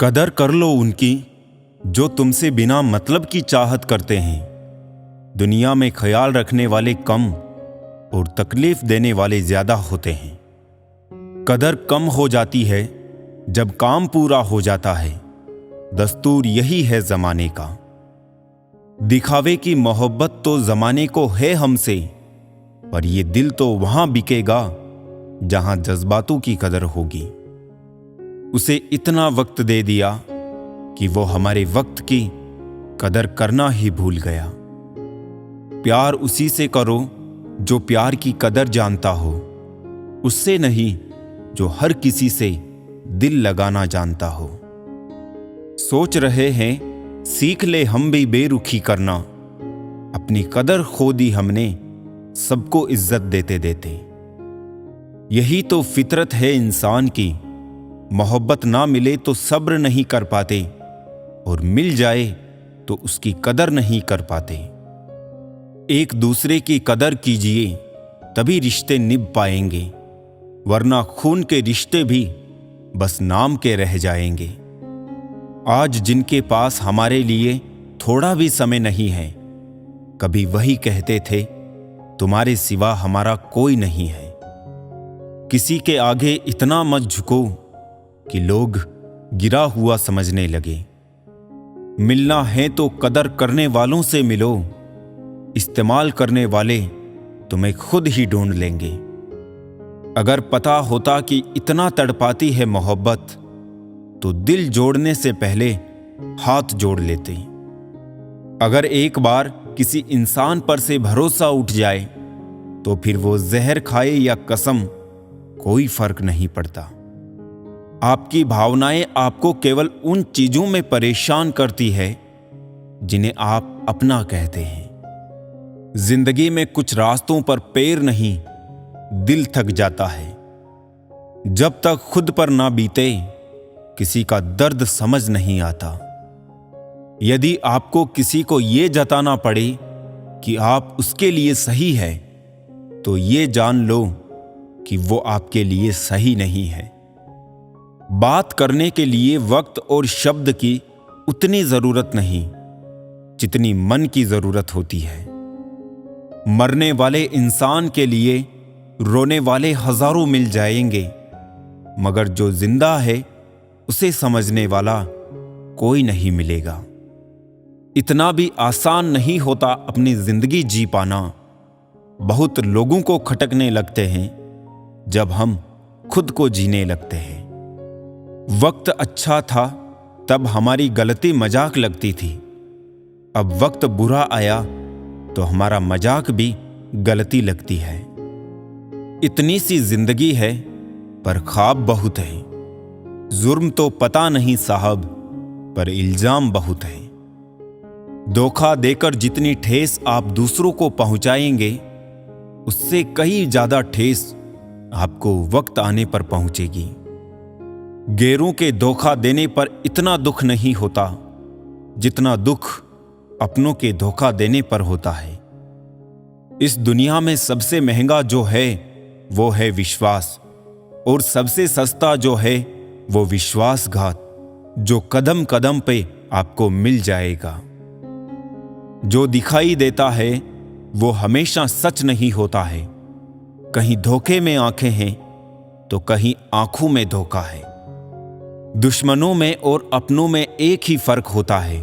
कदर कर लो उनकी जो तुमसे बिना मतलब की चाहत करते हैं। दुनिया में ख्याल रखने वाले कम और तकलीफ देने वाले ज्यादा होते हैं। कदर कम हो जाती है जब काम पूरा हो जाता है। दस्तूर यही है जमाने का। दिखावे की मोहब्बत तो जमाने को है हमसे, पर ये दिल तो वहां बिकेगा जहां जज्बातों की कदर होगी। उसे इतना वक्त दे दिया कि वो हमारे वक्त की कदर करना ही भूल गया। प्यार उसी से करो जो प्यार की कदर जानता हो, उससे नहीं जो हर किसी से दिल लगाना जानता हो। सोच रहे हैं सीख ले हम भी बेरुखी करना, अपनी कदर खो दी हमने सबको इज्जत देते देते। यही तो फितरत है इंसान की, मोहब्बत ना मिले तो सब्र नहीं कर पाते, और मिल जाए तो उसकी कदर नहीं कर पाते। एक दूसरे की कदर कीजिए तभी रिश्ते निभ पाएंगे, वरना खून के रिश्ते भी बस नाम के रह जाएंगे। आज जिनके पास हमारे लिए थोड़ा भी समय नहीं है, कभी वही कहते थे तुम्हारे सिवा हमारा कोई नहीं है। किसी के आगे इतना मत झुको कि लोग गिरा हुआ समझने लगे। मिलना है तो कदर करने वालों से मिलो, इस्तेमाल करने वाले तुम्हें खुद ही ढूंढ लेंगे। अगर पता होता कि इतना तड़पाती है मोहब्बत, तो दिल जोड़ने से पहले हाथ जोड़ लेते। अगर एक बार किसी इंसान पर से भरोसा उठ जाए, तो फिर वो जहर खाए या कसम कोई फर्क नहीं पड़ता। आपकी भावनाएं आपको केवल उन चीजों में परेशान करती है जिन्हें आप अपना कहते हैं। जिंदगी में कुछ रास्तों पर पैर नहीं, दिल थक जाता है। जब तक खुद पर ना बीते किसी का दर्द समझ नहीं आता। यदि आपको किसी को यह जताना पड़े कि आप उसके लिए सही है, तो ये जान लो कि वो आपके लिए सही नहीं है। बात करने के लिए वक्त और शब्द की उतनी जरूरत नहीं जितनी मन की जरूरत होती है। मरने वाले इंसान के लिए रोने वाले हजारों मिल जाएंगे, मगर जो जिंदा है उसे समझने वाला कोई नहीं मिलेगा। इतना भी आसान नहीं होता अपनी जिंदगी जी पाना। बहुत लोगों को खटकने लगते हैं जब हम खुद को जीने लगते हैं। वक्त अच्छा था तब हमारी गलती मजाक लगती थी, अब वक्त बुरा आया तो हमारा मजाक भी गलती लगती है। इतनी सी जिंदगी है पर ख्वाब बहुत है। जुर्म तो पता नहीं साहब, पर इल्जाम बहुत है। धोखा देकर जितनी ठेस आप दूसरों को पहुंचाएंगे, उससे कहीं ज्यादा ठेस आपको वक्त आने पर पहुंचेगी। गैरों के धोखा देने पर इतना दुख नहीं होता जितना दुख अपनों के धोखा देने पर होता है। इस दुनिया में सबसे महंगा जो है वो है विश्वास, और सबसे सस्ता जो है वो विश्वासघात, जो कदम कदम पे आपको मिल जाएगा। जो दिखाई देता है वो हमेशा सच नहीं होता है। कहीं धोखे में आंखें हैं तो कहीं आंखों में धोखा है। दुश्मनों में और अपनों में एक ही फर्क होता है।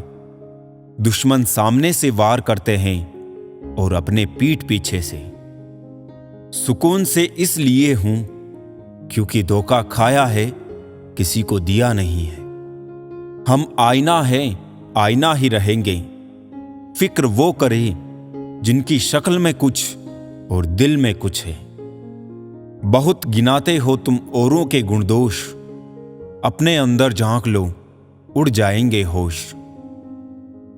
दुश्मन सामने से वार करते हैं और अपने पीठ पीछे से। सुकून से इसलिए हूं क्योंकि धोखा खाया है, किसी को दिया नहीं है। हम आईना है, आईना ही रहेंगे। फिक्र वो करे जिनकी शक्ल में कुछ और दिल में कुछ है। बहुत गिनाते हो तुम औरों के गुण दोष, अपने अंदर झांक लो, उड़ जाएंगे होश।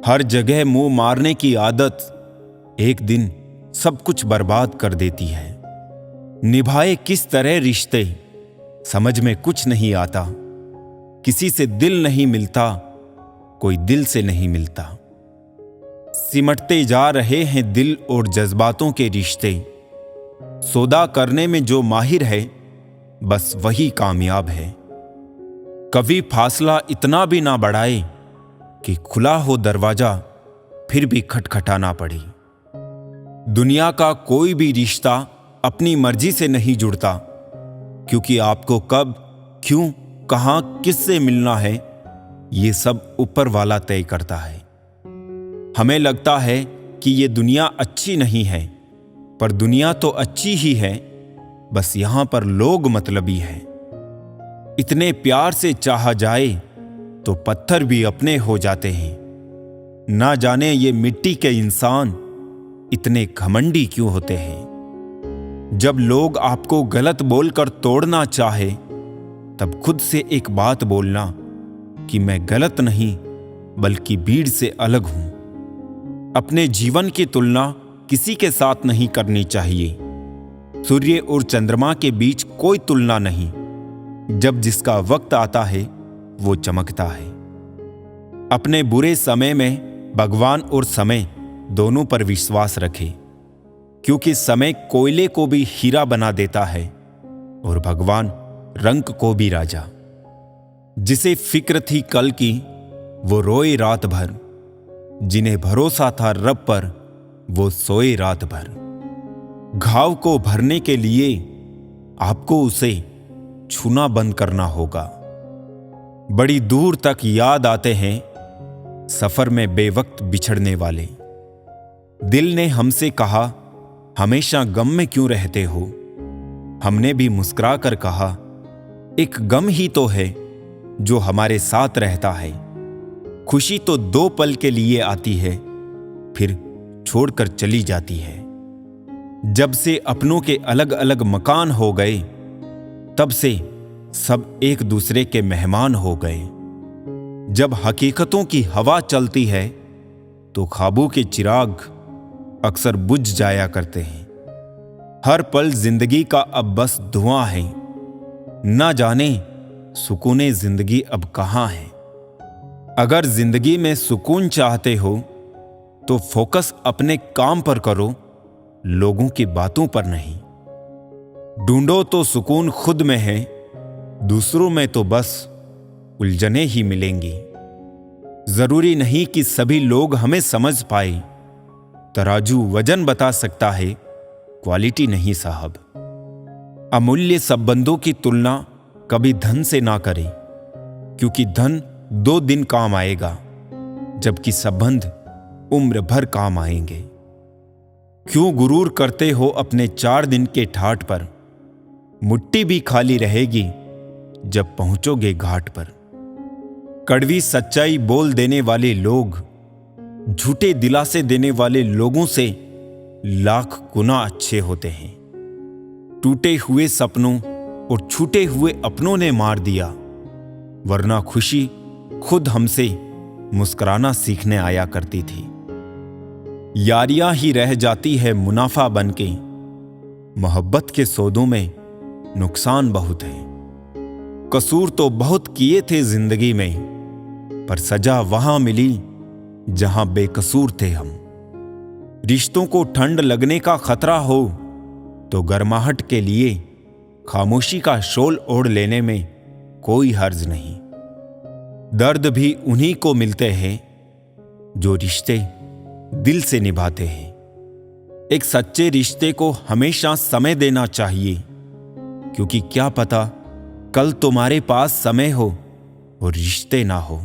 हर जगह मुंह मारने की आदत एक दिन सब कुछ बर्बाद कर देती है। निभाए किस तरह रिश्ते समझ में कुछ नहीं आता। किसी से दिल नहीं मिलता, कोई दिल से नहीं मिलता। सिमटते जा रहे हैं दिल और जज्बातों के रिश्ते। सौदा करने में जो माहिर है बस वही कामयाब है। कभी फासला इतना भी ना बढ़ाए कि खुला हो दरवाजा फिर भी खटखटाना पड़े। दुनिया का कोई भी रिश्ता अपनी मर्जी से नहीं जुड़ता, क्योंकि आपको कब, क्यों, कहां, किससे मिलना है, ये सब ऊपर वाला तय करता है। हमें लगता है कि ये दुनिया अच्छी नहीं है, पर दुनिया तो अच्छी ही है, बस यहां पर लोग मतलबी हैं। इतने प्यार से चाहा जाए तो पत्थर भी अपने हो जाते हैं। ना जाने ये मिट्टी के इंसान इतने घमंडी क्यों होते हैं। जब लोग आपको गलत बोलकर तोड़ना चाहे, तब खुद से एक बात बोलना कि मैं गलत नहीं बल्कि भीड़ से अलग हूं। अपने जीवन की तुलना किसी के साथ नहीं करनी चाहिए। सूर्य और चंद्रमा के बीच कोई तुलना नहीं। जब जिसका वक्त आता है वो चमकता है। अपने बुरे समय में भगवान और समय दोनों पर विश्वास रखें, क्योंकि समय कोयले को भी हीरा बना देता है और भगवान रंग को भी राजा। जिसे फिक्र थी कल की वो रोए रात भर, जिन्हें भरोसा था रब पर वो सोए रात भर। घाव को भरने के लिए आपको उसे छूना बंद करना होगा। बड़ी दूर तक याद आते हैं सफर में बेवक्त बिछड़ने वाले। दिल ने हमसे कहा, हमेशा गम में क्यों रहते हो। हमने भी मुस्कुरा कर कहा, एक गम ही तो है जो हमारे साथ रहता है। खुशी तो 2 पल के लिए आती है, फिर छोड़कर चली जाती है। जब से अपनों के अलग अलग मकान हो गए, तब से सब एक दूसरे के मेहमान हो गए। जब हकीकतों की हवा चलती है तो ख्वाबों के चिराग अक्सर बुझ जाया करते हैं। हर पल जिंदगी का अब बस धुआं है। ना जाने सुकूने जिंदगी अब कहां है। अगर जिंदगी में सुकून चाहते हो तो फोकस अपने काम पर करो, लोगों की बातों पर नहीं। ढूंढो तो सुकून खुद में है, दूसरों में तो बस उलझने ही मिलेंगी। जरूरी नहीं कि सभी लोग हमें समझ पाए। तराजू वजन बता सकता है, क्वालिटी नहीं साहब। अमूल्य संबंधों की तुलना कभी धन से ना करें, क्योंकि धन 2 दिन काम आएगा, जबकि संबंध उम्र भर काम आएंगे। क्यों गुरूर करते हो अपने 4 दिन के ठाठ पर। मुट्ठी भी खाली रहेगी जब पहुंचोगे घाट पर। कड़वी सच्चाई बोल देने वाले लोग झूठे दिलासे देने वाले लोगों से लाख गुना अच्छे होते हैं। टूटे हुए सपनों और छूटे हुए अपनों ने मार दिया, वरना खुशी खुद हमसे मुस्कुराना सीखने आया करती थी। यारियां ही रह जाती है मुनाफा बनके, मोहब्बत के सौदों में नुकसान बहुत है। कसूर तो बहुत किए थे जिंदगी में, पर सजा वहां मिली जहां बेकसूर थे हम। रिश्तों को ठंड लगने का खतरा हो तो गर्माहट के लिए खामोशी का शॉल ओढ़ लेने में कोई हर्ज नहीं। दर्द भी उन्हीं को मिलते हैं जो रिश्ते दिल से निभाते हैं। एक सच्चे रिश्ते को हमेशा समय देना चाहिए, क्योंकि क्या पता कल तुम्हारे पास समय हो और रिश्ते ना हो।